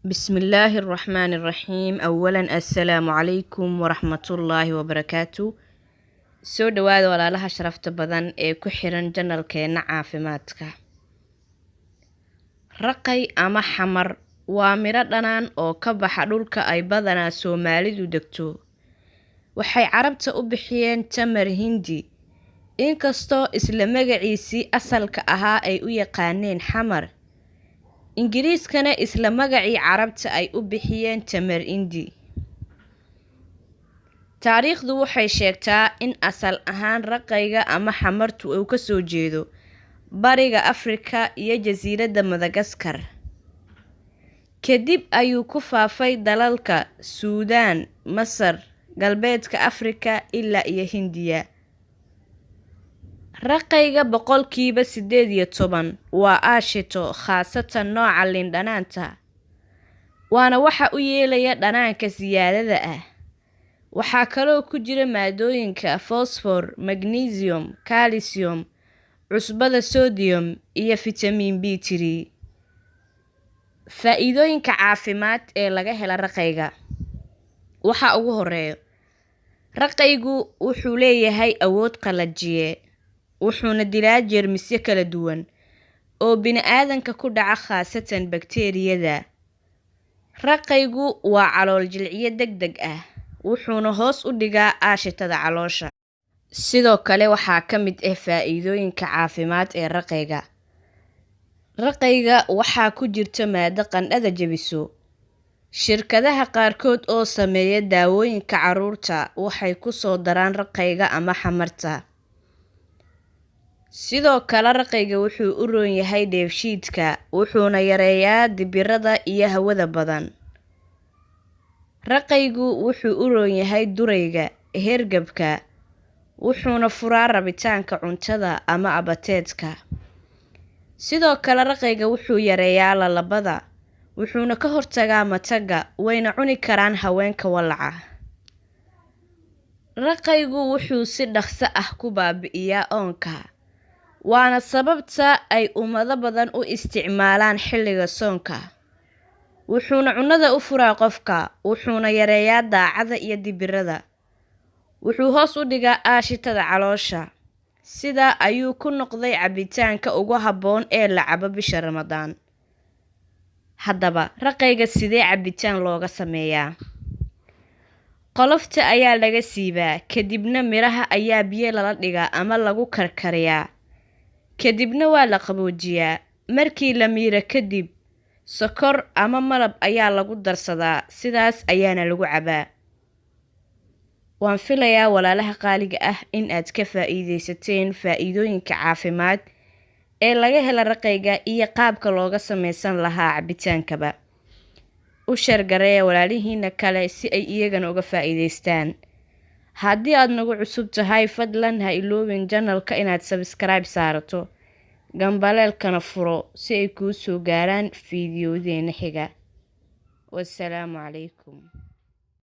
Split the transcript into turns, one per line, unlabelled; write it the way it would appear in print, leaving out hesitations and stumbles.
بسم الله الرحمن الرحيم. أولا السلام عليكم ورحمة الله وبركاته. soo dhawaada walaalaha sharafta badan ee ku xiran janalkeena caafimaadka. Raqay ama xamar waa miro dhanaan oo ka baxa dhulka ay badanaa Soomaalidu degto. Waxay Carabta u bixiyeen tamar Hindi, inkastoo isla magaciisii asalka ahaa ay u yaqaaneen xamar. Ingiriiskana isla magacii Carabta ay u bixiyeen tamar Hindi. Taariikhdu waxay sheegtaa in asal ahaan raqayga ama xamartu uu ka soo jeedo bariga Afrika iyo jasiiradda Madagascar. Kadib ayuu ku faafay dalalka Suudaan, Masar, galbeedka Afrika ilaa iyo Hindiya. Raqayga boqolkiiba 18 waa aashito, khaasatan nooca liin dhanaanta. Waana waxa u yeelaya dhanaanka siyaadada ah. Waxaa kaloo ku jira maadooyinka phosphor, magnesium, calcium, cusbada sodium iyo vitamin B3. Faa'iidooyinka caafimaad ee laga helo raqayga. Waxa ugu horeeya, raqaygu wuxuu leeyahay awood qalajiye, wuxuuna dilaa jeermisyo kala duwan oo bini'aadanka ku dhaca, khaasatan bakteeriyada. Raqaygu waa calool jilciye degdeg ah, wuxuuna hoos u dhigaa aashitada caloosha. Sidoo kale waxaa ka mid ah faa'iidooyinka caafimaad ee raqayga. Raqayga waxaa ku jirta maado qandhada jebiso. Shirkadaha qaarkood oo sameeya daawooyinka carruurta waxay ku soo daraan raqayga ama xamarta. Sidoo kale raqayga wuxuu u roon yahay dheefshiidka, wuxuuna yareeyaa dibirada iyo hawada badan. Raqaygu wuxuu u roon yahay durayga, hergabka, wuxuuna furaa rabitaanka cuntada ama abateedka. Sidoo kale raqayga wuxuu yareeyaa lalabada, wuxuuna ka hortagaa mataga, wayna cuni karaan haweenka walaca. Raqaygu wuxuu si dhaqso ah ku baabi'iyaa oonka, waana sababta ay ummado badan u isticmaalaan xilliga soonka. Wuxuuna cunada u furaa qofka, wuxuuna yareeyaa daacada iyo dibirada. Wuxuu hoos u dhigaa aashitada caloosha. Sidaa ayuu ku noqday cabitaanka ugu habboon ee la cabo bisha Ramadaan. Haddaba, raqayga sidee cabitaan looga sameeyaa? Qolofta ayaa laga siibaa, kadibna miraha ayaa biyo lala dhigaa ama lagu karkariyaa. Kadibna waa la qaboojiyaa. Markii la miiro kadib, sokor ama malab ayaa lagu darsadaa, sidaas ayaana lagu cabaa. Waan filayaa walaalaha qaaliga ah in aad ka faa'iideysateen faa'iidooyinka caafimaad ee laga helo raqayga iyo qaabka looga samaysan lahaa cabitaankaba. U sheergareeya walaalihiina kale si ay iyagana uga faa'iideystaan. Haddii aad nagu cusub tahay, fadlan ha iloobin janalka inaad subscribe saarato, gambaleelkana furo si ay kuu soo gaaraan fiidiyodeena xiga. Wassalaamu calaykum.